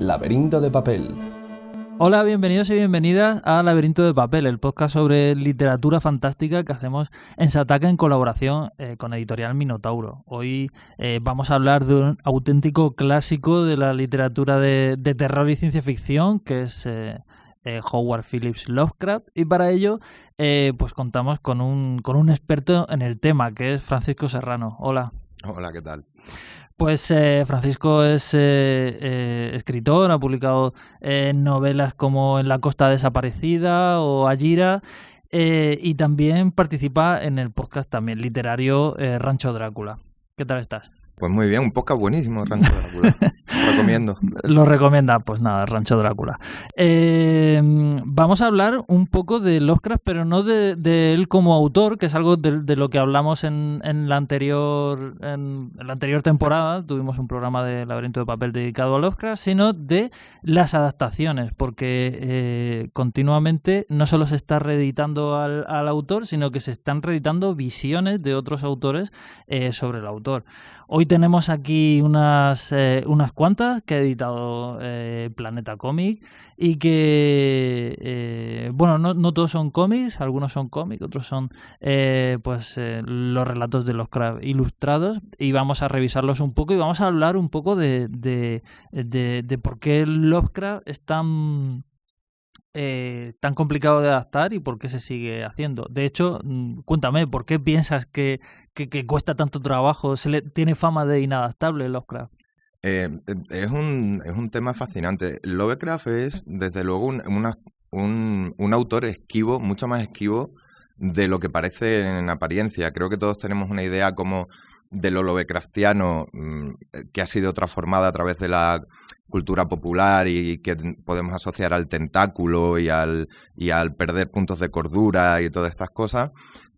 Laberinto de papel. Hola, bienvenidos y bienvenidas a Laberinto de papel, el podcast sobre literatura fantástica que hacemos en Sataka en colaboración con Editorial Minotauro. Hoy vamos a hablar de un auténtico clásico de la literatura de terror y ciencia ficción, que es Howard Phillips Lovecraft, y para ello pues contamos con un experto en el tema, que es Francisco Serrano. Hola. Hola, ¿qué tal? Pues Francisco es escritor, ha publicado novelas como En la costa desaparecida o Ajira, y también participa en el podcast también literario Rancho Drácula. ¿Qué tal estás? Pues muy bien, un podcast buenísimo, Rancho Drácula. Recomiendo. Lo recomienda, pues nada, Rancho Drácula. Vamos a hablar un poco de Lovecraft, pero no de él como autor, que es algo de lo que hablamos en la anterior temporada. Tuvimos un programa de Laberinto de Papel dedicado a Lovecraft, sino de las adaptaciones, porque continuamente no solo se está reeditando al autor, sino que se están reeditando visiones de otros autores sobre el autor. Hoy tenemos aquí unas cuantas que ha editado Planeta Cómic y que, no todos son cómics, algunos son cómics, otros son los relatos de Lovecraft ilustrados, y vamos a revisarlos un poco y vamos a hablar un poco de por qué Lovecraft es tan complicado de adaptar y por qué se sigue haciendo. De hecho, cuéntame, ¿por qué piensas que cuesta tanto trabajo? ¿Tiene fama de inadaptable Lovecraft? Es un tema fascinante. Lovecraft es, desde luego, un autor esquivo, mucho más esquivo de lo que parece en apariencia. Creo que todos tenemos una idea como de lo lovecraftiano, que ha sido transformada a través de la cultura popular y que podemos asociar al tentáculo y al perder puntos de cordura y todas estas cosas.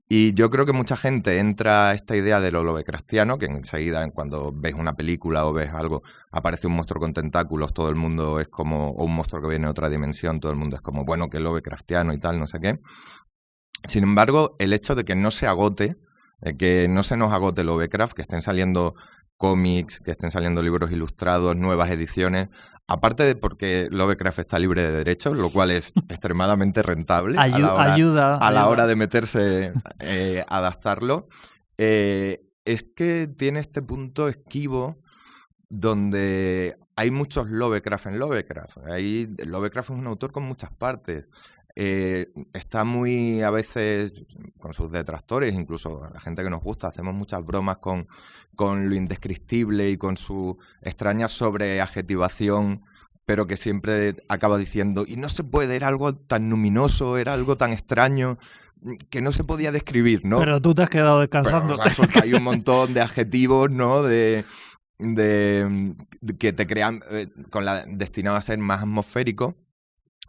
Y yo creo que mucha gente entra a esta idea de lo lovecraftiano, que enseguida cuando ves una película o ves algo, aparece un monstruo con tentáculos, todo el mundo es como, o un monstruo que viene de otra dimensión, todo el mundo es como, bueno, que lovecraftiano y tal, no sé qué. Sin embargo, el hecho de que no se agote, que no se nos agote Lovecraft, que estén saliendo cómics, que estén saliendo libros ilustrados, nuevas ediciones, aparte de porque Lovecraft está libre de derechos, lo cual es extremadamente rentable a la hora de meterse a adaptarlo, es que tiene este punto esquivo donde hay muchos Lovecraft en Lovecraft. Lovecraft es un autor con muchas partes. Está muy, a veces, con sus detractores, incluso a la gente que nos gusta, hacemos muchas bromas con lo indescriptible y con su extraña sobreadjetivación, pero que siempre acaba diciendo, y no se puede, era algo tan luminoso, era algo tan extraño, que no se podía describir, ¿no? Pero tú te has quedado descansando. Pero, hay un montón de adjetivos, ¿no? de que te crean, destinado a ser más atmosférico.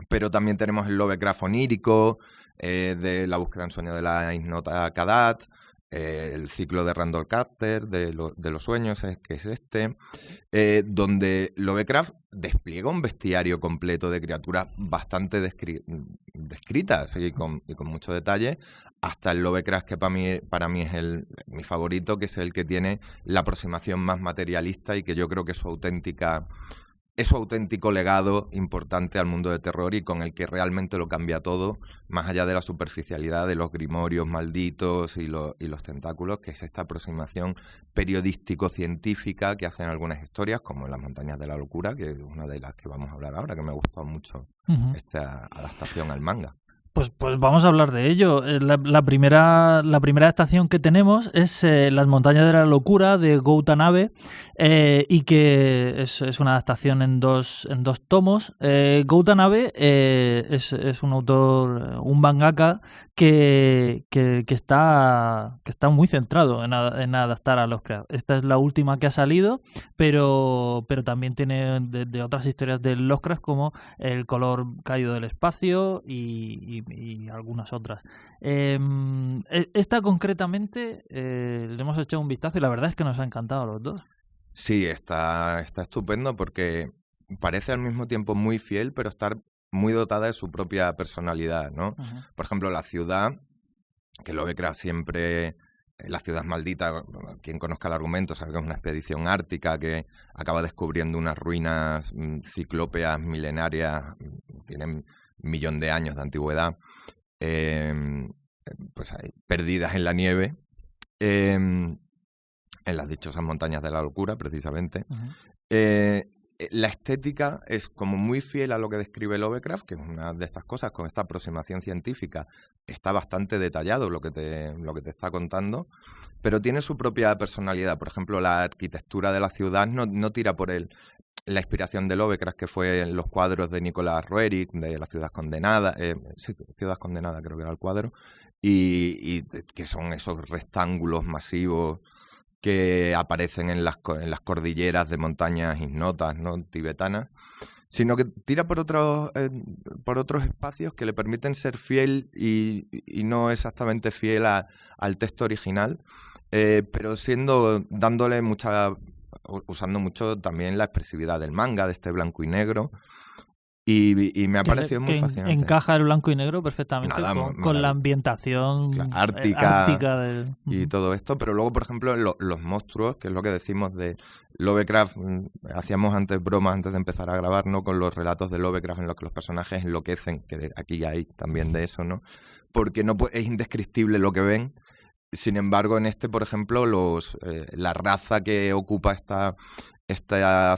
Pero también tenemos el Lovecraft onírico, de La búsqueda en sueño de la ignota Kadat, el ciclo de Randall Carter, de los sueños, que es donde Lovecraft despliega un bestiario completo de criaturas bastante descritas y con mucho detalle, hasta el Lovecraft que para mí es mi favorito, que es el que tiene la aproximación más materialista y que yo creo que es su auténtico legado importante al mundo de terror y con el que realmente lo cambia todo, más allá de la superficialidad de los grimorios malditos y los tentáculos, que es esta aproximación periodístico-científica que hacen algunas historias, como en Las montañas de la locura, que es una de las que vamos a hablar ahora, que me ha gustado mucho esta adaptación al manga. Pues vamos a hablar de ello. La primera adaptación que tenemos es Las montañas de la locura, de Go Tanabe, y que es una adaptación en dos tomos. Go Tanabe es un autor, un mangaka que está muy centrado en adaptar a Lovecraft. Esta es la última que ha salido, pero también tiene de otras historias de Lovecraft, como El color caído del espacio y algunas otras. Esta concretamente le hemos echado un vistazo y la verdad es que nos ha encantado a los dos. Sí, está estupendo porque parece al mismo tiempo muy fiel, pero estar muy dotada de su propia personalidad, ¿no? Uh-huh. Por ejemplo, la ciudad, que Lovecraft siempre La ciudad maldita, quien conozca el argumento sabe que es una expedición ártica que acaba descubriendo unas ruinas ciclópeas milenarias, tienen 1.000.000 de años de antigüedad, pues ahí, perdidas en la nieve, en las dichosas montañas de la locura, precisamente. La estética es como muy fiel a lo que describe Lovecraft, que es una de estas cosas, con esta aproximación científica está bastante detallado lo que te está contando, pero tiene su propia personalidad. Por ejemplo, la arquitectura de la ciudad no tira por la inspiración de Lovecraft, que fue en los cuadros de Nicolas Roerich, de La ciudad condenada, sí, Ciudad condenada creo que era el cuadro, y que son esos rectángulos masivos que aparecen en las cordilleras de montañas ignotas, ¿no?, tibetanas, sino que tira por otros espacios que le permiten ser fiel y no exactamente fiel al texto original, pero usando mucho también la expresividad del manga, de este blanco y negro. Y me ha parecido muy fascinante. Encaja el blanco y negro perfectamente con la ambientación ártica y todo esto. Pero luego, por ejemplo, los monstruos, que es lo que decimos de Lovecraft, hacíamos antes bromas antes de empezar a grabar, ¿no?, con los relatos de Lovecraft en los que los personajes enloquecen, que aquí hay también de eso, ¿no? Porque es indescriptible lo que ven. Sin embargo, en este, por ejemplo, la raza que ocupa esta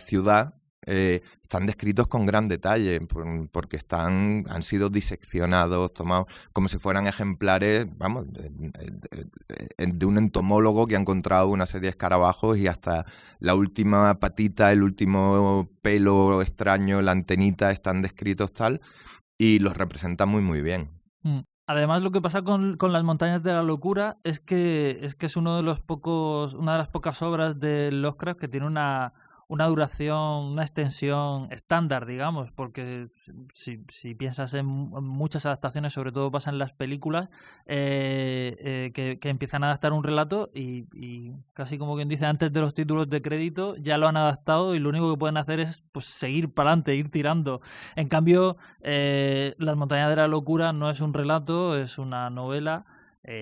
ciudad están descritos con gran detalle, porque han sido diseccionados, tomados como si fueran ejemplares, vamos, de un entomólogo que ha encontrado una serie de escarabajos y hasta la última patita, el último pelo extraño, la antenita, están descritos tal, y los representan muy, muy bien. Además, lo que pasa con las montañas de la locura es que es una de las pocas obras de Lovecraft que tiene una duración, una extensión estándar, digamos, porque si piensas en muchas adaptaciones, sobre todo pasa en las películas, que empiezan a adaptar un relato y casi como quien dice, antes de los títulos de crédito ya lo han adaptado y lo único que pueden hacer es pues seguir para adelante, ir tirando. En cambio, Las montañas de la locura no es un relato, es una novela.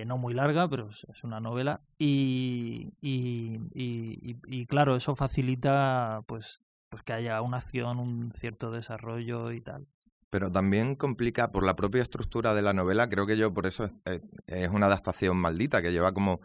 No muy larga, pero es una novela y claro, eso facilita pues que haya una acción, un cierto desarrollo y tal. Pero también complica por la propia estructura de la novela. Creo que por eso es una adaptación maldita, que lleva como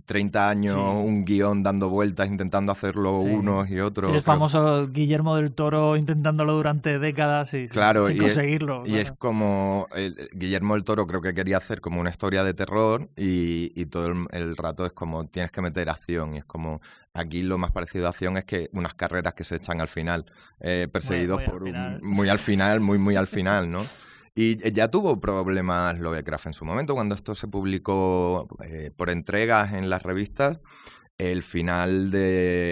30 años un guión dando vueltas, intentando hacerlo unos y otros. Sí, el famoso Guillermo del Toro intentándolo durante décadas sin conseguirlo. Y es como Guillermo del Toro creo que quería hacer como una historia de terror y todo el rato es como tienes que meter acción, y es como aquí lo más parecido a acción es que unas carreras que se echan al final, perseguidos muy al final, ¿no? Y ya tuvo problemas Lovecraft en su momento, cuando esto se publicó por entregas en las revistas. El final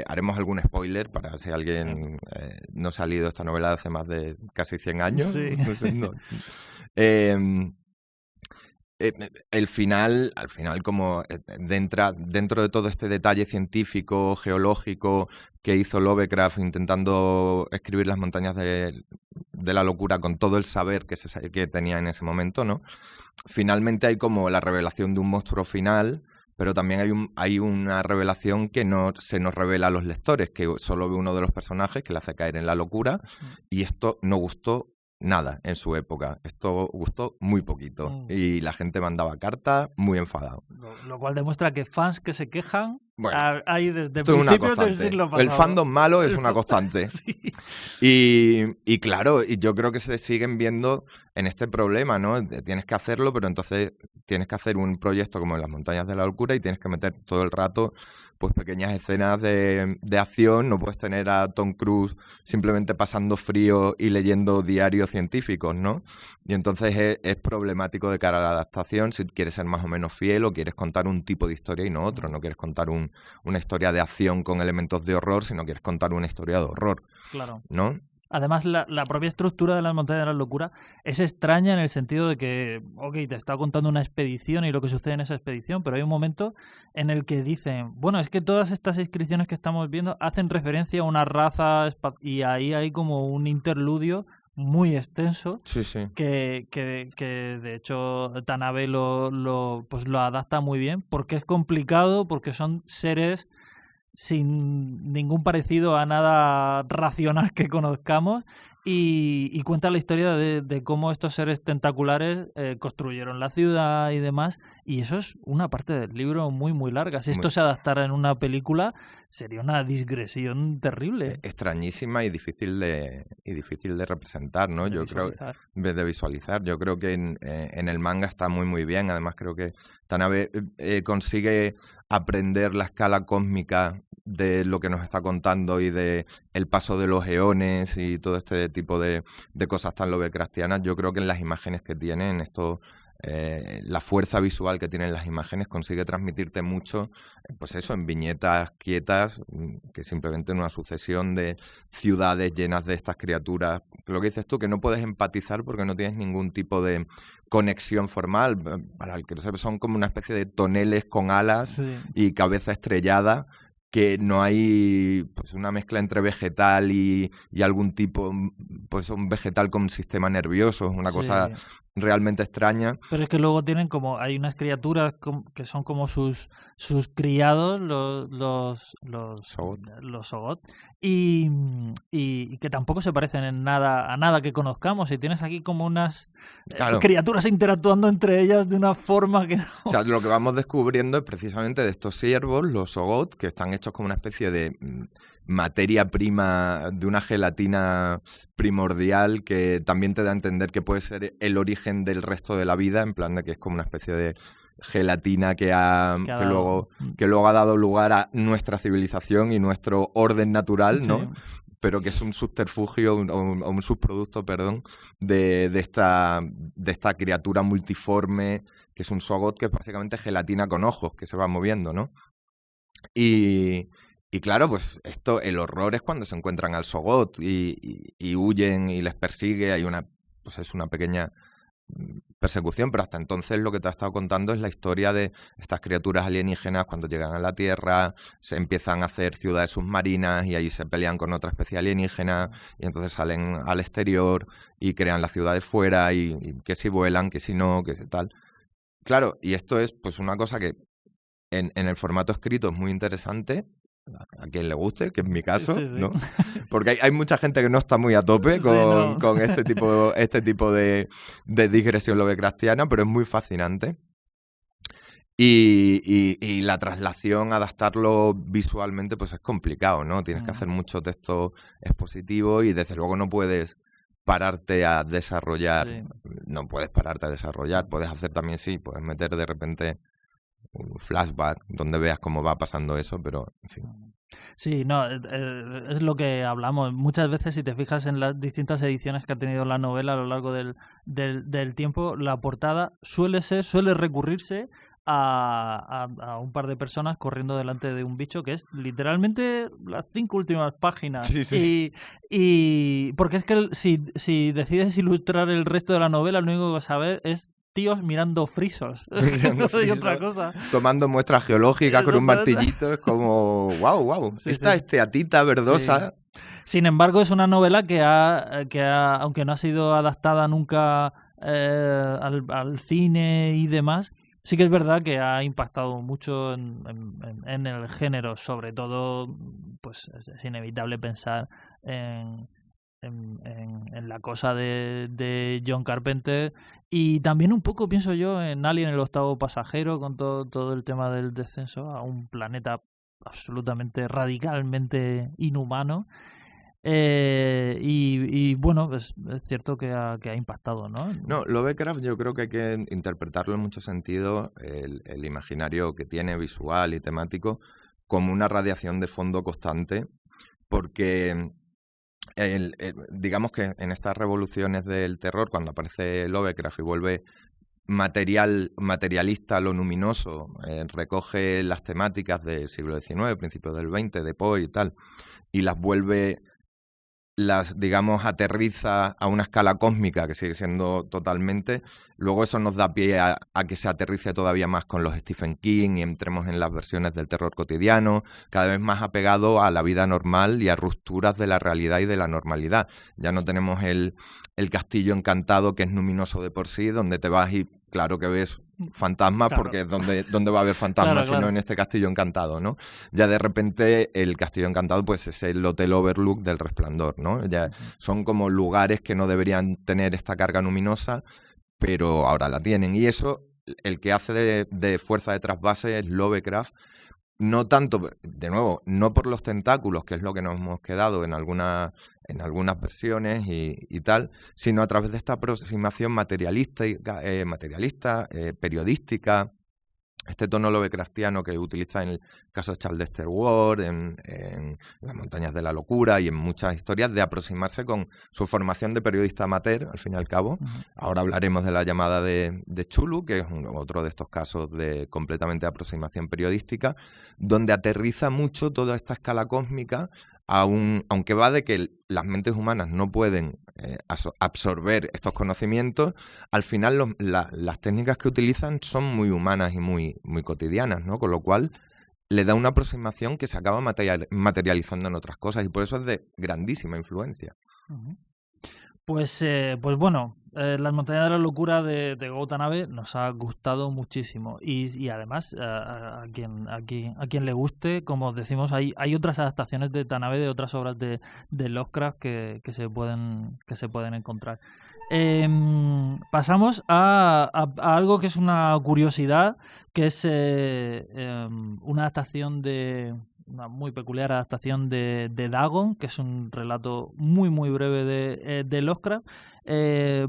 haremos algún spoiler para si alguien no ha leído esta novela de hace más de casi 100 años. Sí. No. Al final, como dentro de todo este detalle científico, geológico que hizo Lovecraft intentando escribir Las montañas de la locura con todo el saber que tenía en ese momento, ¿no? Finalmente hay como la revelación de un monstruo final, pero también hay una revelación que no se nos revela a los lectores, que solo ve uno de los personajes que le hace caer en la locura, y esto no gustó nada en su época. Esto gustó muy poquito. Y la gente mandaba cartas muy enfadado. Lo cual demuestra que fans que se quejan hay desde principios del siglo pasado. El fandom malo es una constante. Sí. Y claro, y yo creo que se siguen viendo en este problema, ¿no? Tienes que hacerlo, pero entonces tienes que hacer un proyecto como en Las montañas de la locura y tienes que meter todo el rato pues pequeñas escenas de acción. No puedes tener a Tom Cruise simplemente pasando frío y leyendo diarios científicos, ¿no? Y entonces es problemático de cara a la adaptación si quieres ser más o menos fiel o quieres contar un tipo de historia y no otro. No quieres contar una historia de acción con elementos de horror, sino quieres contar una historia de horror. Claro. ¿No? Además, la propia estructura de Las montañas de la locura es extraña en el sentido de que, te está contando una expedición y lo que sucede en esa expedición, pero hay un momento en el que dicen, bueno, es que todas estas inscripciones que estamos viendo hacen referencia a una raza y ahí hay como un interludio muy extenso. Sí, sí. Que de hecho Tanabe pues lo adapta muy bien, porque es complicado, porque son seres sin ningún parecido a nada racional que conozcamos, y cuenta la historia de cómo estos seres tentaculares construyeron la ciudad y demás, y eso es una parte del libro muy muy larga. Si esto se adaptara en una película, sería una digresión terrible. Extrañísima y difícil de representar, ¿no? Yo creo de visualizar. Yo creo que en el manga está muy muy bien. Además creo que Tanabe consigue aprender la escala cósmica de lo que nos está contando y de el paso de los eones y todo este tipo de cosas tan lovecraftianas. Yo creo que en las imágenes que tienen esto, la fuerza visual que tienen las imágenes consigue transmitirte mucho, pues eso, en viñetas quietas, que simplemente una sucesión de ciudades llenas de estas criaturas. Lo que dices tú, que no puedes empatizar porque no tienes ningún tipo de conexión formal. Para el que no sepa, son como una especie de toneles con alas y cabeza estrellada, que no hay pues una mezcla entre vegetal y algún tipo, pues un vegetal con sistema nervioso, una cosa realmente extraña. Pero es que luego tienen como, hay unas criaturas que son como sus criados, los Soggoth, y que tampoco se parecen en nada a nada que conozcamos, y tienes aquí como unas criaturas interactuando entre ellas de una forma que no... O sea, lo que vamos descubriendo es precisamente de estos ciervos, los Soggoth, que están hechos como una especie de materia prima de una gelatina primordial, que también te da a entender que puede ser el origen del resto de la vida, en plan de que es como una especie de gelatina que luego ha dado lugar a nuestra civilización y nuestro orden natural, ¿no? Sí. Pero que es un subterfugio o un subproducto, perdón, de esta criatura multiforme, que es un Soggoth, que es básicamente gelatina con ojos, que se va moviendo, ¿no? Y claro, pues el horror es cuando se encuentran al Soggoth y huyen y les persigue. Hay una pequeña persecución, pero hasta entonces lo que te ha estado contando es la historia de estas criaturas alienígenas. Cuando llegan a la Tierra, se empiezan a hacer ciudades submarinas y ahí se pelean con otra especie alienígena, y entonces salen al exterior y crean las ciudades fuera, y que si vuelan, que si no, que si tal. Claro, y esto es pues una cosa que en el formato escrito es muy interesante, a quien le guste, que es mi caso, sí. ¿No? Porque hay mucha gente que no está muy a tope con este tipo de digresión lovecraftiana, pero es muy fascinante. Y la traslación, adaptarlo visualmente, pues es complicado, ¿no? Tienes que hacer mucho texto expositivo y desde luego no puedes pararte a desarrollar. Sí. No puedes pararte a desarrollar. Puedes hacer también, puedes meter de repente un flashback donde veas cómo va pasando eso, pero en fin. Sí, no, es lo que hablamos. Muchas veces, si te fijas en las distintas ediciones que ha tenido la novela a lo largo del tiempo, la portada suele recurrirse a un par de personas corriendo delante de un bicho, que es literalmente las 5 últimas páginas. Sí. Y porque es que si decides ilustrar el resto de la novela, lo único que vas a ver es tíos mirando frisos. No hay otra cosa. Tomando muestras geológicas con un martillito. Es como, wow. Sí, esta esteatita verdosa. Sí. Sin embargo, es una novela que aunque no ha sido adaptada nunca al cine y demás, sí que es verdad que ha impactado mucho en el género. Sobre todo, pues es inevitable pensar en la cosa de John Carpenter, y también un poco pienso yo en Alien, el octavo pasajero, con todo el tema del descenso a un planeta absolutamente radicalmente inhumano, y bueno, es cierto que ha impactado, ¿no? No, Lovecraft yo creo que hay que interpretarlo en muchos sentidos, el imaginario que tiene visual y temático, como una radiación de fondo constante, porque digamos que en estas revoluciones del terror, cuando aparece Lovecraft y vuelve materialista, lo luminoso, recoge las temáticas del siglo XIX, principios del XX, de Poe y tal, y las vuelve digamos, aterriza a una escala cósmica que sigue siendo totalmente. Luego eso nos da pie a que se aterrice todavía más con los Stephen King y entremos en las versiones del terror cotidiano, cada vez más apegado a la vida normal y a rupturas de la realidad y de la normalidad. Ya no tenemos el castillo encantado que es luminoso de por sí, donde te vas y claro que ves fantasmas, claro. Porque ¿dónde va a haber fantasmas claro. sino en este castillo encantado, ¿no? Ya de repente el castillo encantado pues es el Hotel Overlook del Resplandor, ¿no? Ya son como lugares que no deberían tener esta carga luminosa, pero ahora la tienen. Y eso, el que hace de fuerza de trasvase es Lovecraft. No tanto, de nuevo, no por los tentáculos, que es lo que nos hemos quedado en algunas versiones y tal, sino a través de esta aproximación materialista, periodística, este tono lovecraftiano que utiliza en el caso de Charles Dexter Ward, en Las montañas de la locura y en muchas historias, de aproximarse con su formación de periodista amateur, al fin y al cabo. Ahora hablaremos de La llamada de Chulu, que es otro de estos casos de completamente aproximación periodística, donde aterriza mucho toda esta escala cósmica, aunque va de que las mentes humanas no pueden absorber estos conocimientos, al final las técnicas que utilizan son muy humanas y muy cotidianas, ¿no? Con lo cual le da una aproximación que se acaba materializando en otras cosas y por eso es de grandísima influencia. Pues bueno, Las montañas de la locura de Gou Watanabe nos ha gustado muchísimo y además a quien le guste, como decimos, hay otras adaptaciones de Tanabe de otras obras de Lovecraft que se pueden encontrar. Pasamos a algo que es una curiosidad, que es una adaptación una muy peculiar adaptación de Dagon, que es un relato muy muy breve de Lovecraft,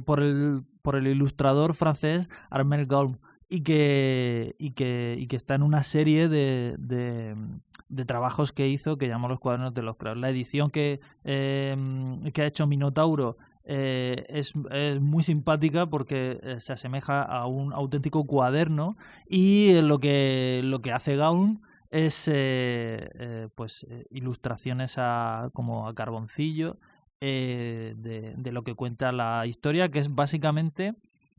por el ilustrador francés Armel Gaume, y que está en una serie de trabajos que hizo, que llamó Los cuadernos de Lovecraft. La edición que ha hecho Minotauro es muy simpática porque se asemeja a un auténtico cuaderno, y lo que hace Gaume es ilustraciones como a carboncillo de lo que cuenta la historia, que es básicamente,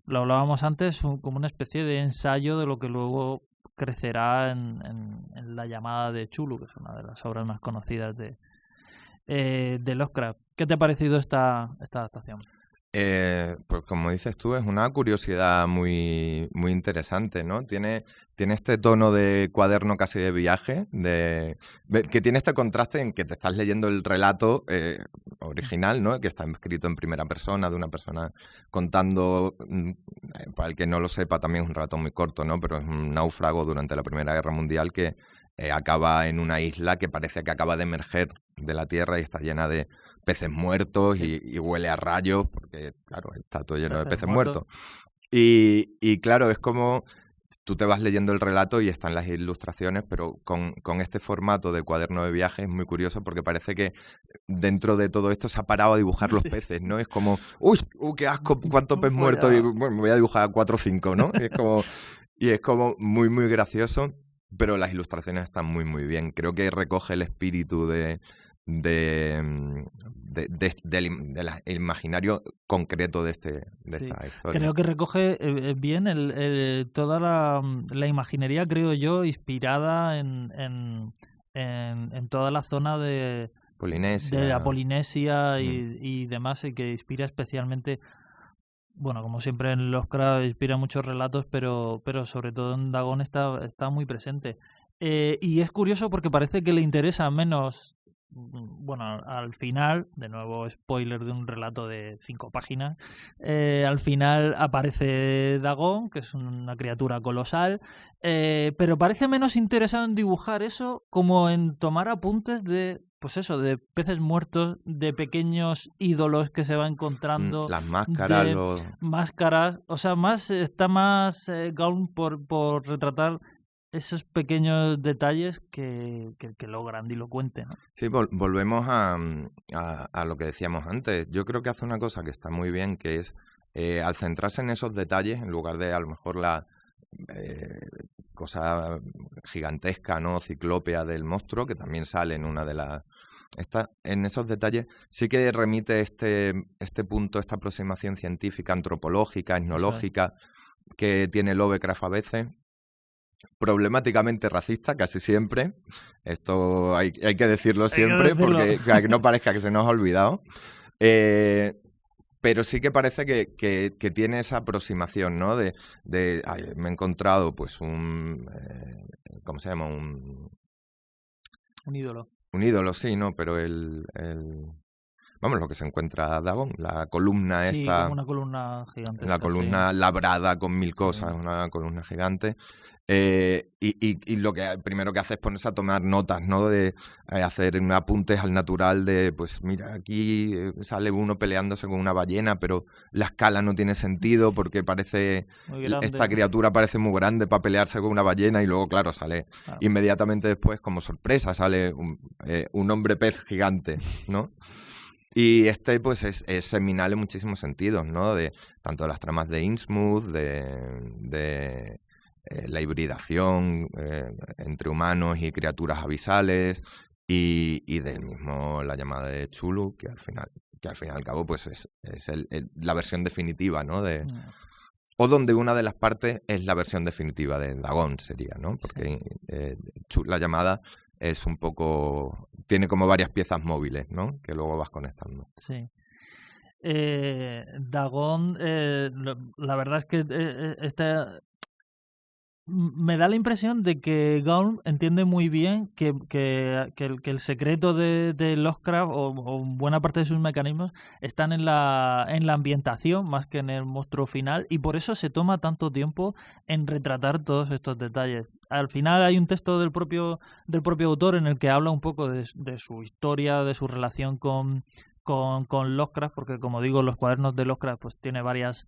lo hablábamos antes, como una especie de ensayo de lo que luego crecerá en La llamada de Chulu, que es una de las obras más conocidas de Lovecraft. ¿Qué te ha parecido esta adaptación? Pues como dices tú, es una curiosidad muy, muy interesante, ¿no? Tiene este tono de cuaderno casi de viaje, que tiene este contraste en que te estás leyendo el relato original, ¿no? Que está escrito en primera persona, de una persona contando, para el que no lo sepa, también es un relato muy corto, ¿no? Pero es un náufrago durante la Primera Guerra Mundial que acaba en una isla que parece que acaba de emerger de la tierra y está llena de peces muertos y huele a rayos, porque claro, está todo lleno de peces muertos. Y claro, es como tú te vas leyendo el relato y están las ilustraciones, pero con este formato de cuaderno de viaje es muy curioso porque parece que dentro de todo esto se ha parado a dibujar los peces, ¿no? Es como, ¡uy, qué asco! ¿Cuánto pez muerto? Y bueno, me voy a dibujar 4 o 5, ¿no? Es como muy, muy gracioso, pero las ilustraciones están muy, muy bien. Creo que recoge el espíritu del imaginario concreto de esta historia. Creo que recoge bien toda la imaginería, creo yo, inspirada en toda la zona de la Polinesia y demás, y que inspira especialmente, bueno, como siempre en Lovecraft inspira muchos relatos, pero sobre todo en Dagon está muy presente. Y es curioso porque parece que le interesa menos. Bueno, al final, de nuevo spoiler de un relato de 5 páginas, al final aparece Dagon, que es una criatura colosal, pero parece menos interesado en dibujar eso como en tomar apuntes de peces muertos, de pequeños ídolos que se va encontrando, las máscaras, máscaras, o sea, está más Gaun por retratar esos pequeños detalles que lo grandilocuente, ¿no? Sí, volvemos a lo que decíamos antes. Yo creo que hace una cosa que está muy bien, que es al centrarse en esos detalles, en lugar de a lo mejor la cosa gigantesca, ¿no? Ciclópea del monstruo, que también sale en una de en esos detalles sí que remite este punto, esta aproximación científica, antropológica, etnológica, que tiene Lovecraft a veces. Problemáticamente racista, casi siempre. Esto hay que decirlo siempre, porque que no parezca que se nos ha olvidado. Pero sí que parece que tiene esa aproximación, ¿no? Me he encontrado, pues, ¿cómo se llama? Un ídolo. Un ídolo, sí, ¿no? Pero vamos, lo que se encuentra Dagon, la columna sí, esta... como una columna gigante. La columna labrada con 1000 cosas, una columna gigante. Y lo que primero que hace es ponerse a tomar notas, ¿no? De hacer apuntes al natural de, pues mira, aquí sale uno peleándose con una ballena, pero la escala no tiene sentido porque esta criatura parece muy grande para pelearse con una ballena, y luego, claro, sale inmediatamente después, como sorpresa, sale un hombre pez gigante, ¿no? Y pues es seminal en muchísimos sentidos, ¿no? Tanto de las tramas de Innsmouth, de la hibridación entre humanos y criaturas abisales, y del mismo La llamada de Chulu, que al fin y al cabo pues es la versión definitiva, ¿no? O donde una de las partes es la versión definitiva de Dagon, sería, ¿no? Porque La llamada es un poco... Tiene como varias piezas móviles, ¿no? Que luego vas conectando. Sí. Dagon, la verdad es que me da la impresión de que Gorm entiende muy bien que el secreto de Lovecraft o buena parte de sus mecanismos están en la ambientación más que en el monstruo final, y por eso se toma tanto tiempo en retratar todos estos detalles. Al final hay un texto del propio autor en el que habla un poco de su historia, de su relación con Lovecraft, porque como digo, los cuadernos de Lovecraft pues tiene varias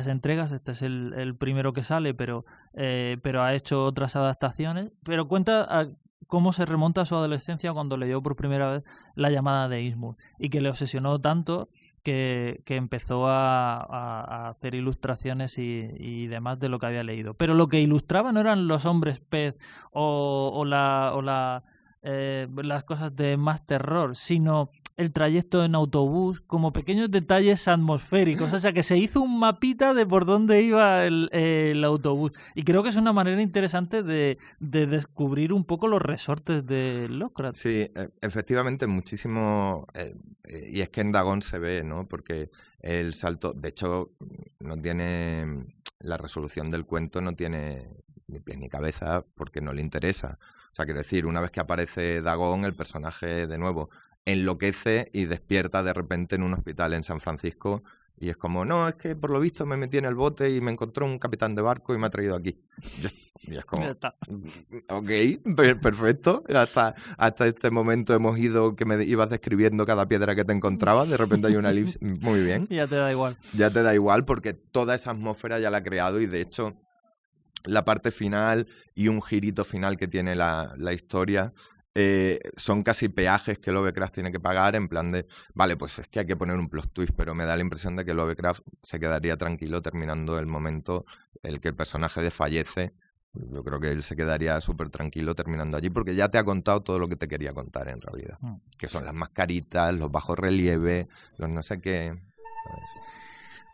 entregas. Este es el primero que sale, pero ha hecho otras adaptaciones. Pero cuenta cómo se remonta a su adolescencia cuando leyó por primera vez La llamada de Innsmouth, y que le obsesionó tanto que empezó a hacer ilustraciones y demás de lo que había leído. Pero lo que ilustraba no eran los hombres pez o las cosas de más terror, sino el trayecto en autobús, como pequeños detalles atmosféricos. O sea, que se hizo un mapita de por dónde iba el autobús. Y creo que es una manera interesante de descubrir un poco los resortes de Lovecraft. Sí, efectivamente, muchísimo. Y es que en Dagon se ve, ¿no? Porque el salto, de hecho, no tiene... La resolución del cuento no tiene ni pies ni cabeza porque no le interesa. O sea, quiero decir, una vez que aparece Dagon, el personaje, de nuevo, enloquece y despierta de repente en un hospital en San Francisco, y es como, no, es que por lo visto me metí en el bote y me encontró un capitán de barco y me ha traído aquí. Y es como, ok, perfecto, hasta este momento hemos ido, que me ibas describiendo cada piedra que te encontrabas, de repente hay una elipsis, muy bien. Ya te da igual. Ya te da igual porque toda esa atmósfera ya la ha creado, y de hecho la parte final y un girito final que tiene la historia son casi peajes que Lovecraft tiene que pagar, en plan de, vale, pues es que hay que poner un plot twist, pero me da la impresión de que Lovecraft se quedaría tranquilo terminando el momento el que el personaje desfallece. Yo creo que él se quedaría súper tranquilo terminando allí, porque ya te ha contado todo lo que te quería contar en realidad, que son las mascaritas, los bajos relieves, los no sé qué.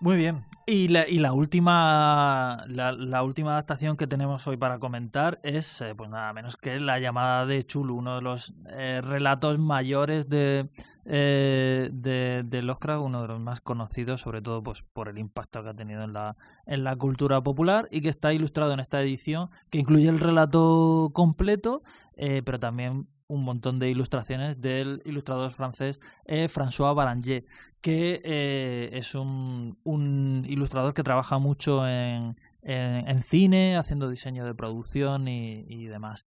Muy bien. Y la última adaptación que tenemos hoy para comentar es pues nada menos que La llamada de Chulu, uno de los relatos mayores de Lovecraft, uno de los más conocidos, sobre todo pues por el impacto que ha tenido en la cultura popular, y que está ilustrado en esta edición, que incluye el relato completo, pero también un montón de ilustraciones del ilustrador francés François Balanger, que es un ilustrador que trabaja mucho en cine, haciendo diseño de producción y demás.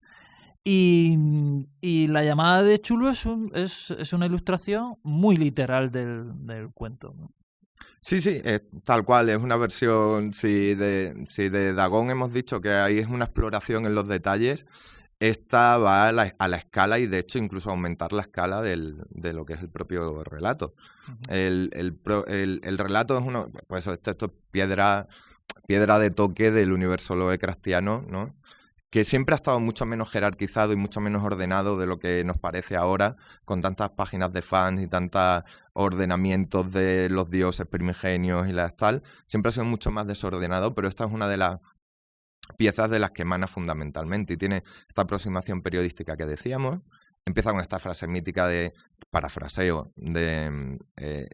Y La llamada de Chulu es una ilustración muy literal del cuento, ¿no? Sí, tal cual, es una versión, si de Dagon hemos dicho que ahí es una exploración en los detalles, esta va a la escala, y de hecho incluso aumentar la escala de lo que es el propio relato. Uh-huh. El relato es pues esto es piedra de toque del universo Lovecraftiano, ¿no? que siempre ha estado mucho menos jerarquizado y mucho menos ordenado de lo que nos parece ahora, con tantas páginas de fans y tantos ordenamientos de los dioses primigenios y las tal. Siempre ha sido mucho más desordenado, pero esta es una de las piezas de las que emana fundamentalmente, y tiene esta aproximación periodística que decíamos. Empieza con esta frase mítica de, parafraseo, de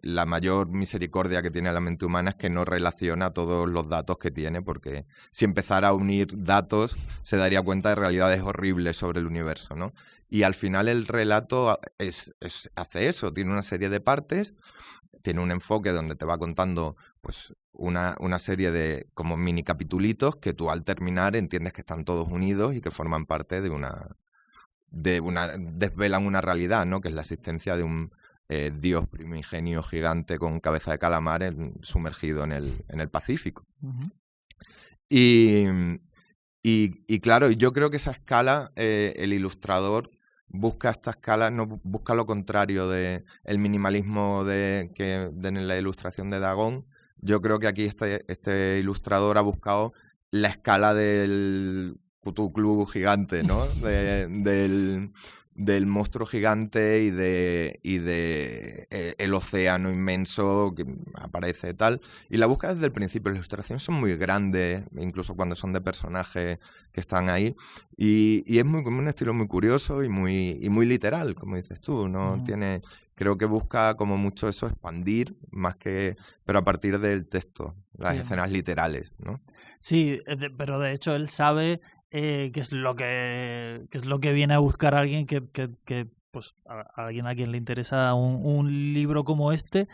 la mayor misericordia que tiene la mente humana es que no relaciona todos los datos que tiene, porque si empezara a unir datos se daría cuenta de realidades horribles sobre el universo, ¿no? Y al final el relato hace eso, tiene una serie de partes, tiene un enfoque donde te va contando pues una serie de como mini capitulitos que tú al terminar entiendes que están todos unidos y que forman parte desvelan una realidad, ¿no? Que es la existencia de un dios primigenio gigante con cabeza de calamar sumergido en el Pacífico. Uh-huh. Y claro, yo creo que esa escala, el ilustrador busca esta escala, no busca lo contrario del minimalismo de la ilustración de Dagón. Yo creo que aquí este ilustrador ha buscado la escala del Cthulhu gigante, ¿no? Del monstruo gigante y de el océano inmenso que aparece tal. Y la busca desde el principio. Las ilustraciones son muy grandes, incluso cuando son de personajes que están ahí. Y es un estilo muy curioso y muy literal, como dices tú, ¿no? Uh-huh. Creo que busca como mucho eso, expandir, más que, pero a partir del texto, las escenas literales, ¿no? Sí, pero de hecho él sabe qué es lo que viene a buscar alguien que pues a alguien a quien le interesa un libro como este,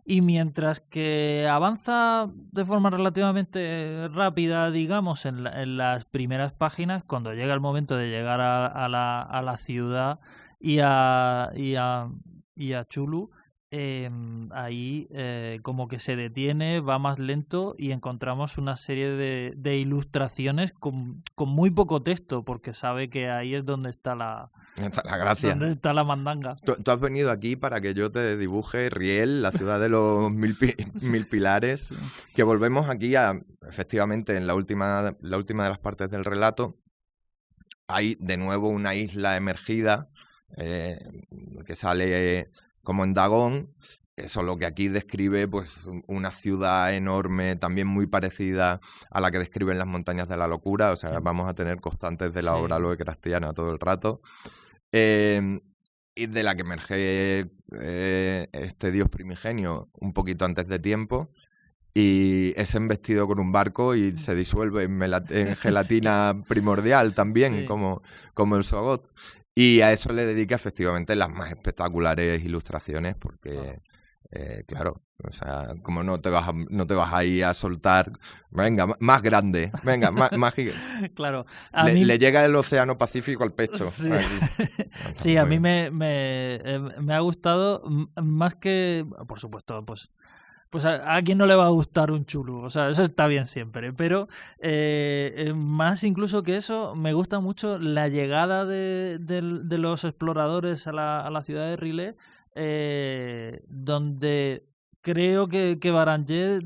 y mientras que avanza de forma relativamente rápida, digamos, en las primeras páginas, cuando llega el momento de llegar a la ciudad y a Chulu, ahí como que se detiene, va más lento y encontramos una serie de ilustraciones con muy poco texto, porque sabe que ahí es donde está la gracia. Donde está la mandanga. Tú has venido aquí para que yo te dibuje Riel, la ciudad de los mil pilares, sí. Que volvemos aquí efectivamente, en la última de las partes del relato, hay de nuevo una isla emergida que sale como en Dagón, solo que aquí describe pues una ciudad enorme, también muy parecida a la que describen las montañas de la locura, o sea, vamos a tener constantes de la obra lovecraftiana todo el rato, y de la que emerge este dios primigenio un poquito antes de tiempo, y es embestido con un barco y se disuelve en gelatina primordial también, como el Soggoth. Y a eso le dedica efectivamente las más espectaculares ilustraciones, porque, claro, o sea, como no te vas a ir a soltar, venga, más grande, venga, más gigante. Claro. Le llega el océano Pacífico al pecho. Sí, sí, a mí me ha gustado más que, por supuesto, pues a quien no le va a gustar un Chulu, o sea, eso está bien siempre, pero más incluso que eso, me gusta mucho la llegada de los exploradores a la ciudad de Rilé, donde creo que Baranger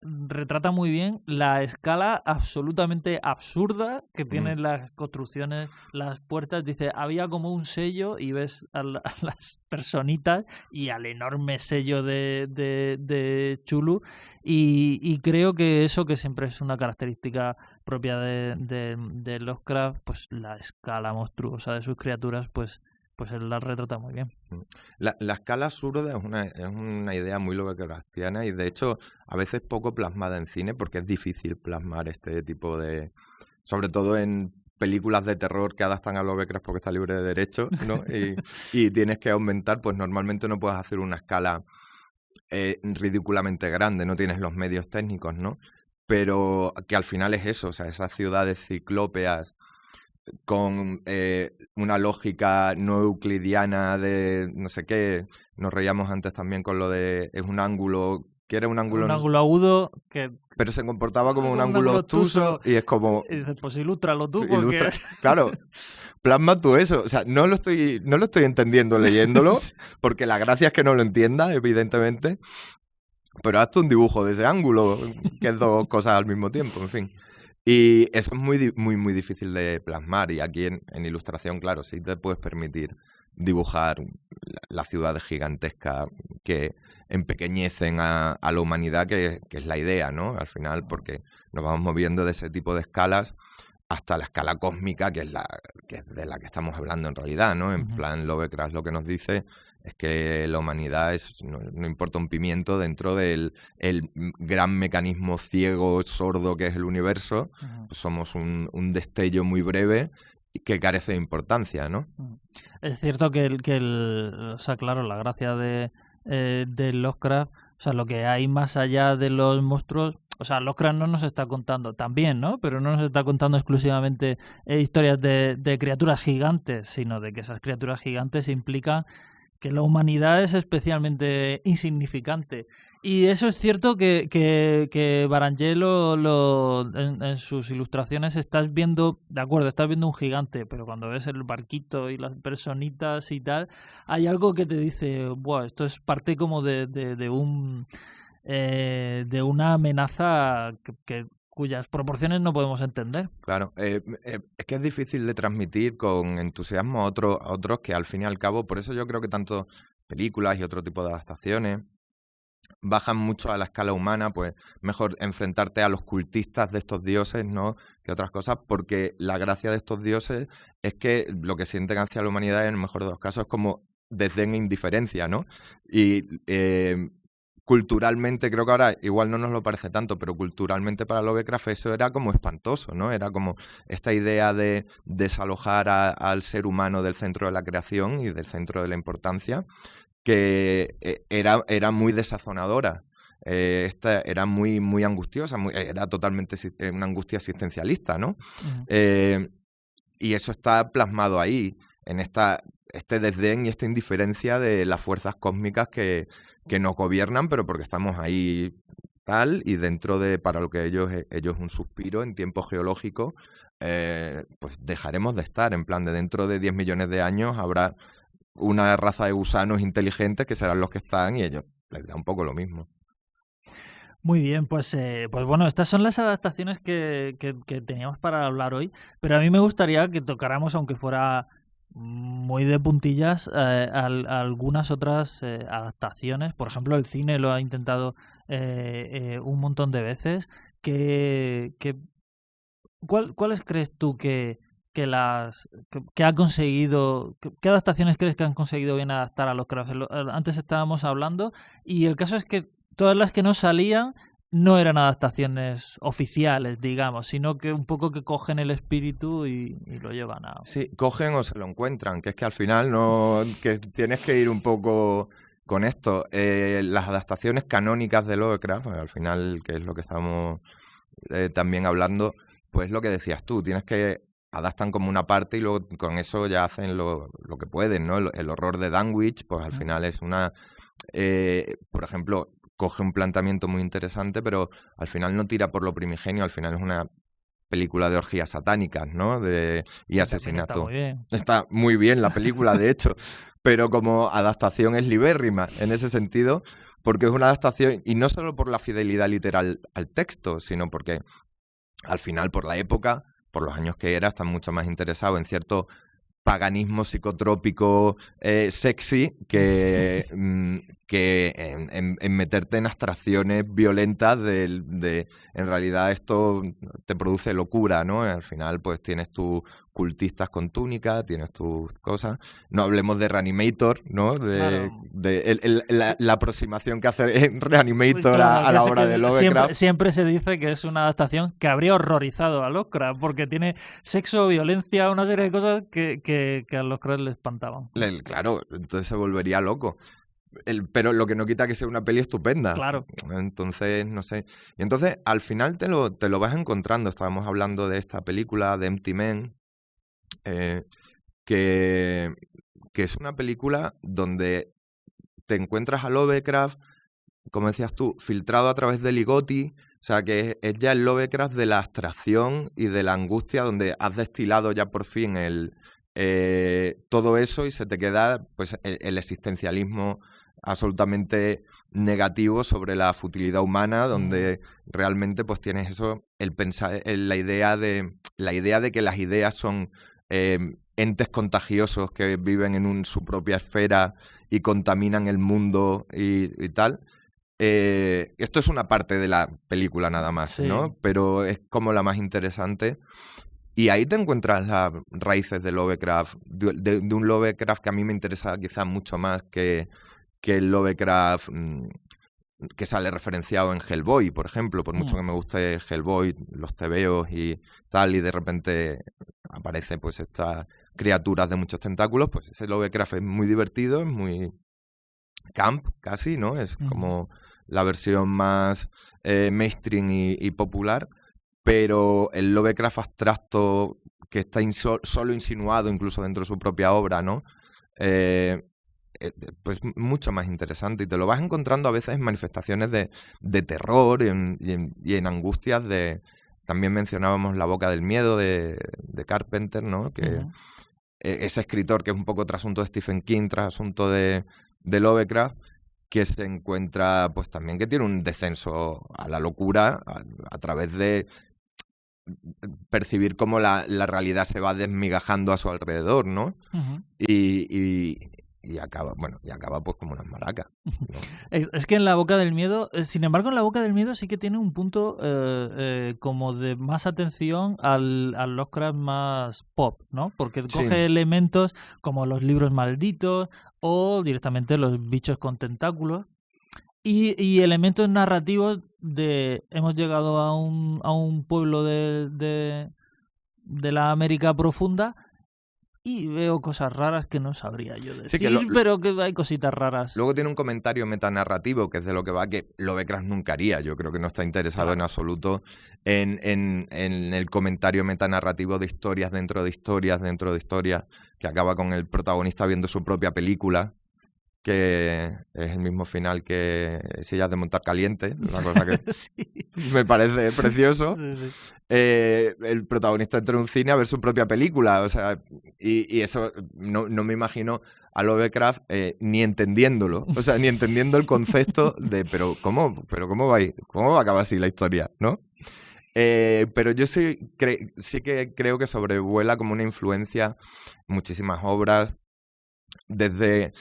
retrata muy bien la escala absolutamente absurda que tienen las construcciones, las puertas. Dice, había como un sello y ves a las personitas y al enorme sello de Chulu, y creo que eso, que siempre es una característica propia de Lovecraft, pues la escala monstruosa de sus criaturas, pues él la retrata muy bien. La escala absurda es una idea muy lovecraftiana y de hecho a veces poco plasmada en cine, porque es difícil plasmar este tipo de... sobre todo en películas de terror que adaptan a Lovecraft porque está libre de derechos, ¿no? y tienes que aumentar, pues normalmente no puedes hacer una escala ridículamente grande, no tienes los medios técnicos, ¿no? Pero que al final es eso, o sea, esas ciudades ciclópeas con una lógica no euclidiana de no sé qué. Nos reíamos antes también con lo de es un ángulo, que era un ángulo agudo, pero se comportaba como un ángulo obtuso, y es como... Y dices, pues ilústralo tú, porque... Claro, plasma tú eso. O sea, no lo estoy entendiendo leyéndolo, porque la gracia es que no lo entienda, evidentemente, pero hazte un dibujo de ese ángulo, que es dos cosas al mismo tiempo, en fin. Y eso es muy difícil de plasmar. Y aquí en ilustración, claro, sí te puedes permitir dibujar la ciudad gigantesca que empequeñecen a la humanidad, que es la idea, ¿no? Al final, porque nos vamos moviendo de ese tipo de escalas hasta la escala cósmica, que es de la que estamos hablando en realidad, ¿no? En plan, Lovecraft lo que nos dice es que la humanidad no importa un pimiento dentro del gran mecanismo ciego, sordo que es el universo. Pues somos un destello muy breve que carece de importancia, ¿no? Es cierto que o sea, claro, la gracia de Lovecraft, o sea, lo que hay más allá de los monstruos, o sea, Lovecraft no nos está contando, también, ¿no? Pero no nos está contando exclusivamente historias de criaturas gigantes, sino de que esas criaturas gigantes implican que la humanidad es especialmente insignificante. Y eso es cierto que Baranger en sus ilustraciones estás viendo, de acuerdo, estás viendo un gigante, pero cuando ves el barquito y las personitas y tal, hay algo que te dice, wow, esto es parte como de una amenaza cuyas proporciones no podemos entender. Claro, es que es difícil de transmitir con entusiasmo a otros que al fin y al cabo, por eso yo creo que tanto películas y otro tipo de adaptaciones bajan mucho a la escala humana, pues mejor enfrentarte a los cultistas de estos dioses, ¿no?, que otras cosas, porque la gracia de estos dioses es que lo que sienten hacia la humanidad, en el mejor de los casos, es como desdén e indiferencia, ¿no? Y culturalmente, creo que ahora igual no nos lo parece tanto, pero culturalmente para Lovecraft eso era como espantoso, ¿no? Era como esta idea de desalojar al ser humano del centro de la creación y del centro de la importancia, que era muy desazonadora. Esta era muy angustiosa, era totalmente una angustia existencialista, ¿no? Y eso está plasmado ahí, en este desdén y esta indiferencia de las fuerzas cósmicas que nos gobiernan, pero porque estamos ahí tal, y dentro de, para lo que ellos es un suspiro en tiempo geológico, pues dejaremos de estar, en plan de dentro de 10 millones de años habrá una raza de gusanos inteligentes que serán los que están, y ellos les da un poco lo mismo. Muy bien, pues bueno, estas son las adaptaciones que teníamos para hablar hoy, pero a mí me gustaría que tocáramos, aunque fuera muy de puntillas, algunas otras adaptaciones. Por ejemplo, el cine lo ha intentado un montón de veces. ¿Cuáles crees tú que ha conseguido, qué adaptaciones crees que han conseguido bien adaptar a Lovecraft? Antes estábamos hablando, y el caso es que todas las que no salían no eran adaptaciones oficiales, digamos, sino que un poco que cogen el espíritu y lo llevan a... Sí, cogen o se lo encuentran, que es que al final no, que tienes que ir un poco con esto. Las adaptaciones canónicas de Lovecraft, al final, que es lo que estamos también hablando, pues lo que decías tú, tienes que adaptan como una parte y luego con eso ya hacen lo que pueden, ¿no? El horror de Danwich, pues al final es una... por ejemplo, coge un planteamiento muy interesante, pero al final no tira por lo primigenio, al final es una película de orgías satánicas, ¿no? Y asesinato. Está muy bien la película, de hecho, pero como adaptación es libérrima en ese sentido, porque es una adaptación, y no solo por la fidelidad literal al texto, sino porque al final, por la época, por los años que era, están mucho más interesados en cierto paganismo psicotrópico sexy que en meterte en abstracciones violentas en realidad esto te produce locura, ¿no? Al final pues tienes tus cultistas con túnica, tienes tus cosas. No hablemos de Reanimator, ¿no? Claro. La aproximación que hace en Reanimator claro, a la obra de Lovecraft. Siempre se dice que es una adaptación que habría horrorizado a Lovecraft porque tiene sexo, violencia, una serie de cosas que a Lovecraft le espantaban. Claro, entonces se volvería loco. Pero lo que no quita que sea una peli estupenda. Claro. Entonces, no sé. Y entonces, al final te lo vas encontrando. Estábamos hablando de esta película, de Empty Men, que es una película donde te encuentras a Lovecraft, como decías tú, filtrado a través de Ligotti. O sea, que es ya el Lovecraft de la abstracción y de la angustia, donde has destilado ya por fin todo eso y se te queda pues el existencialismo absolutamente negativo sobre la futilidad humana, donde realmente pues tienes eso, el pensar, la idea de que las ideas son entes contagiosos que viven en su propia esfera y contaminan el mundo y tal. Esto es una parte de la película nada más, Sí. ¿no? Pero es como la más interesante. Y ahí te encuentras las raíces de Lovecraft, de un Lovecraft que a mí me interesa quizás mucho más que el Lovecraft que sale referenciado en Hellboy, por ejemplo, por mucho que me guste Hellboy, los tebeos y tal, y de repente aparece pues estas criaturas de muchos tentáculos, pues ese Lovecraft es muy divertido, es muy camp casi, ¿no? Es como la versión más mainstream y popular, pero el Lovecraft abstracto que está solo insinuado incluso dentro de su propia obra, ¿no? Pues mucho más interesante, y te lo vas encontrando a veces en manifestaciones de terror y en angustias de... También mencionábamos La boca del miedo de Carpenter, ¿no? Que ese escritor que es un poco trasunto de Stephen King, trasunto de Lovecraft, que se encuentra pues también que tiene un descenso a la locura a través de percibir cómo la realidad se va desmigajando a su alrededor, ¿no? Y acaba pues como unas maracas, ¿no? Es que en La boca del miedo, sin embargo, en La boca del miedo sí que tiene un punto como de más atención al Lovecraft más pop, ¿no? Porque coge elementos como los libros malditos o directamente los bichos con tentáculos y elementos narrativos de hemos llegado a un pueblo de la América profunda y veo cosas raras que no sabría yo decir, pero que hay cositas raras. Luego tiene un comentario metanarrativo, que es de lo que va, que Lovecraft nunca haría. Yo creo que no está interesado en absoluto en el comentario metanarrativo de historias dentro de historias, que acaba con el protagonista viendo su propia película, que es el mismo final que Sillas de montar caliente, una cosa que me parece precioso. El protagonista entra en un cine a ver su propia película, o sea, y eso no me imagino a Lovecraft ni entendiéndolo, o sea, ni entendiendo el concepto de pero cómo va a acabar así la historia, ¿no? Pero yo sí que creo que sobrevuela como una influencia muchísimas obras, desde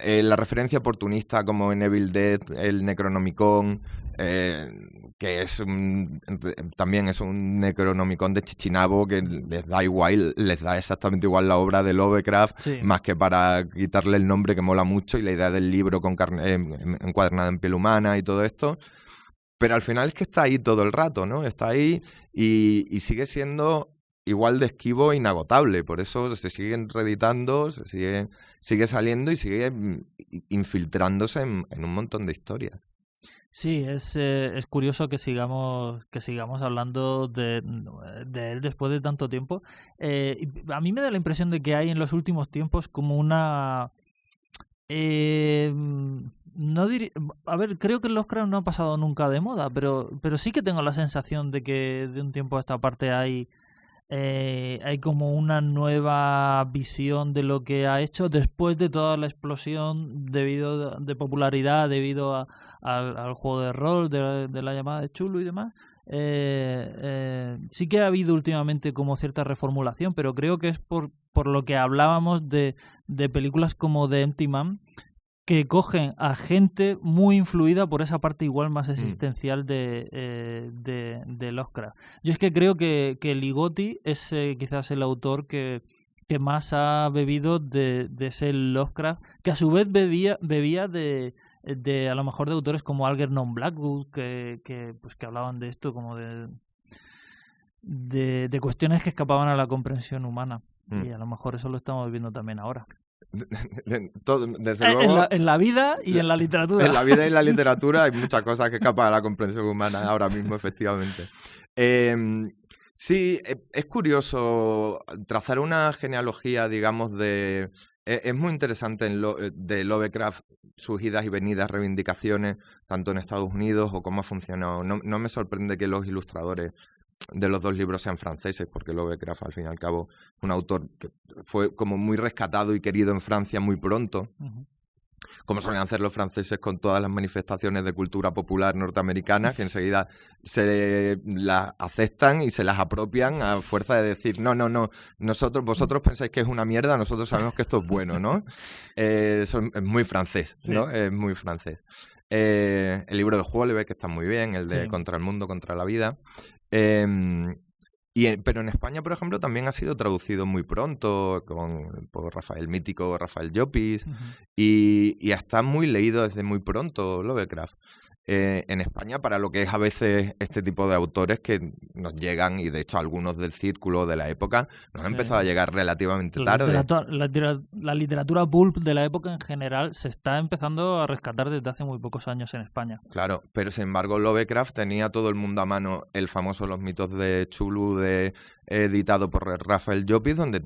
la referencia oportunista como en Evil Dead, el Necronomicon, que también es un Necronomicon de Chichinabo que les da igual, les da exactamente igual la obra de Lovecraft, más que para quitarle el nombre, que mola mucho, y la idea del libro con encuadernada en piel humana y todo esto. Pero al final es que está ahí todo el rato, ¿no? Está ahí y sigue siendo igual de esquivo e inagotable. Por eso se siguen reeditando, sigue saliendo y sigue infiltrándose en un montón de historias. Sí, es curioso que sigamos hablando de él después de tanto tiempo. A mí me da la impresión de que hay en los últimos tiempos como una... a ver, creo que el Lovecraft no ha pasado nunca de moda, pero sí que tengo la sensación de que de un tiempo a esta parte hay como una nueva visión de lo que ha hecho después de toda la explosión de popularidad debido al juego de rol, de la llamada de Chulu y demás. Sí que ha habido últimamente como cierta reformulación, pero creo que es por lo que hablábamos de películas como The Empty Man, que cogen a gente muy influida por esa parte igual más existencial de Lovecraft. Yo es que creo que Ligotti es quizás el autor que más ha bebido de ese Lovecraft, que a su vez bebía de a lo mejor de autores como Algernon Blackwood, que hablaban de esto como de cuestiones que escapaban a la comprensión humana. Y a lo mejor eso lo estamos viendo también ahora. Desde luego, en la vida y en la literatura. En la vida y en la literatura hay muchas cosas que escapan a la comprensión humana ahora mismo, efectivamente. Sí, es curioso trazar una genealogía, digamos, es muy interesante de Lovecraft, sus idas y venidas, reivindicaciones, tanto en Estados Unidos o cómo ha funcionado. No me sorprende que los ilustradores de los dos libros sean franceses, porque Lovecraft, al fin y al cabo, un autor que fue como muy rescatado y querido en Francia muy pronto, como suelen hacer los franceses con todas las manifestaciones de cultura popular norteamericana, que enseguida se las aceptan y se las apropian a fuerza de decir, no, vosotros pensáis que es una mierda, nosotros sabemos que esto es bueno, ¿no? Eso es muy francés, ¿no? Sí. Es muy francés. El libro de Houellebecq está muy bien, el de Contra el mundo, contra la vida. Pero en España, por ejemplo, también ha sido traducido muy pronto por el mítico Rafael Llopis, y está muy leído desde muy pronto Lovecraft. En España, para lo que es a veces este tipo de autores que nos llegan, y de hecho algunos del círculo de la época, nos han empezado a llegar relativamente tarde. La literatura pulp de la época en general se está empezando a rescatar desde hace muy pocos años en España. Claro, pero sin embargo Lovecraft tenía todo el mundo a mano el famoso Los mitos de Chulu, editado por Rafael Llopis, donde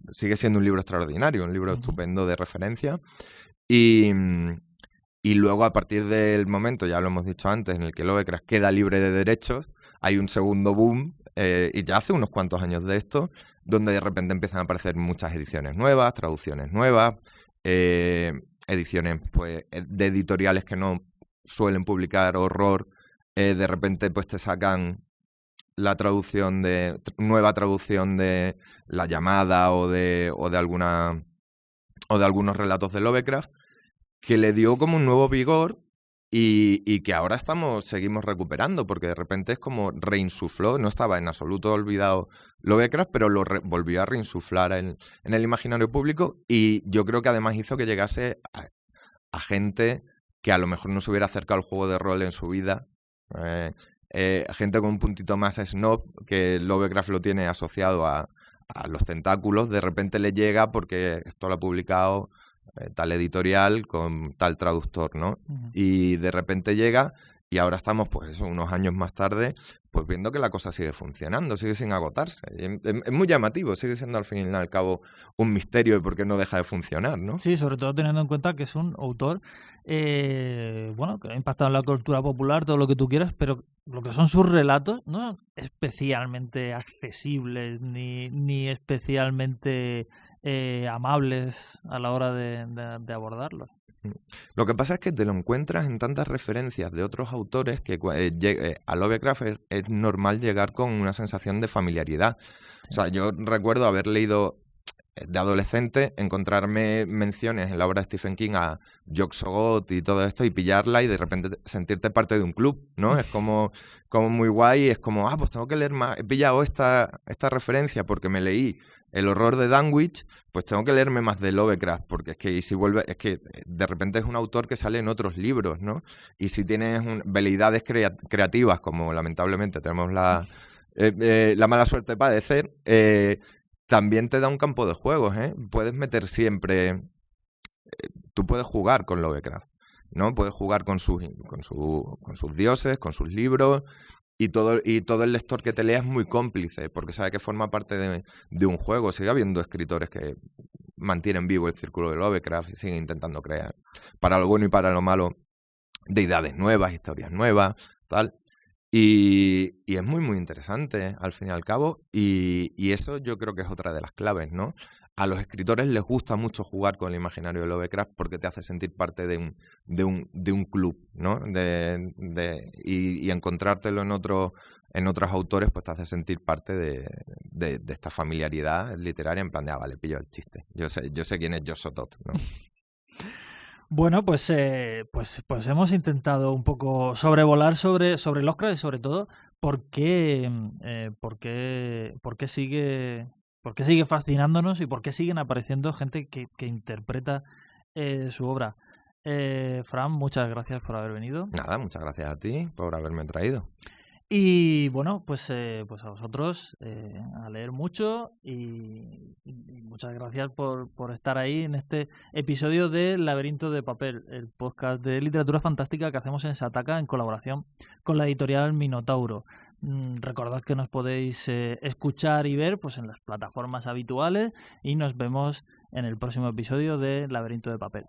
sigue siendo un libro extraordinario, un libro estupendo de referencia. Y luego, a partir del momento, ya lo hemos dicho antes, en el que Lovecraft queda libre de derechos, hay un segundo boom, y ya hace unos cuantos años de esto, donde de repente empiezan a aparecer muchas ediciones nuevas, traducciones nuevas, ediciones pues de editoriales que no suelen publicar horror, de repente pues te sacan la nueva traducción de La llamada o de algunos relatos de Lovecraft, que le dio como un nuevo vigor y que ahora seguimos recuperando, porque de repente es como reinsufló, no estaba en absoluto olvidado Lovecraft, pero lo volvió a reinsuflar en el imaginario público, y yo creo que además hizo que llegase a gente que a lo mejor no se hubiera acercado al juego de rol en su vida, gente con un puntito más snob, que Lovecraft lo tiene asociado a los tentáculos, de repente le llega porque esto lo ha publicado tal editorial con tal traductor, ¿no? Y de repente llega, y ahora estamos, pues eso, unos años más tarde, pues viendo que la cosa sigue funcionando, sigue sin agotarse. Es muy llamativo, sigue siendo al fin y al cabo un misterio de por qué no deja de funcionar, ¿no? Sí, sobre todo teniendo en cuenta que es un autor, que ha impactado en la cultura popular, todo lo que tú quieras, pero lo que son sus relatos no especialmente accesibles ni especialmente amables a la hora de abordarlos. Lo que pasa es que te lo encuentras en tantas referencias de otros autores que a Lovecraft es normal llegar con una sensación de familiaridad. O sea, yo recuerdo haber leído de adolescente, encontrarme menciones en la obra de Stephen King a Yog-Sothoth y todo esto, y pillarla y de repente sentirte parte de un club, ¿no? Es como muy guay, es como, pues tengo que leer más, he pillado esta referencia porque me leí El horror de Danwich, pues tengo que leerme más de Lovecraft, porque es que de repente es un autor que sale en otros libros, ¿no? Y si tienes veleidades creativas, como lamentablemente tenemos la mala suerte de padecer, también te da un campo de juegos, ¿eh? Puedes meter siempre... tú puedes jugar con Lovecraft, ¿no? Puedes jugar con sus dioses, con sus libros, y todo el lector que te lea es muy cómplice, porque sabe que forma parte de un juego. Sigue habiendo escritores que mantienen vivo el círculo de Lovecraft y siguen intentando crear, para lo bueno y para lo malo, deidades nuevas, historias nuevas, tal. Y es muy, muy interesante, al fin y al cabo, y eso yo creo que es otra de las claves, ¿no? A los escritores les gusta mucho jugar con el imaginario de Lovecraft porque te hace sentir parte de un club, ¿no? Y encontrártelo en otros autores, pues te hace sentir parte de esta familiaridad literaria, en plan de, vale, pillo el chiste. Yo sé quién es Yog-Sothoth, ¿no? Bueno, pues hemos intentado un poco sobrevolar sobre Lovecraft y sobre todo por qué sigue fascinándonos y por qué siguen apareciendo gente que interpreta su obra. Fran, muchas gracias por haber venido. Nada, muchas gracias a ti por haberme traído. Y bueno, pues a vosotros a leer mucho y muchas gracias por estar ahí en este episodio de Laberinto de Papel, el podcast de literatura fantástica que hacemos en Sataka en colaboración con la editorial Minotauro. Recordad que nos podéis escuchar y ver pues en las plataformas habituales, y nos vemos en el próximo episodio de Laberinto de Papel.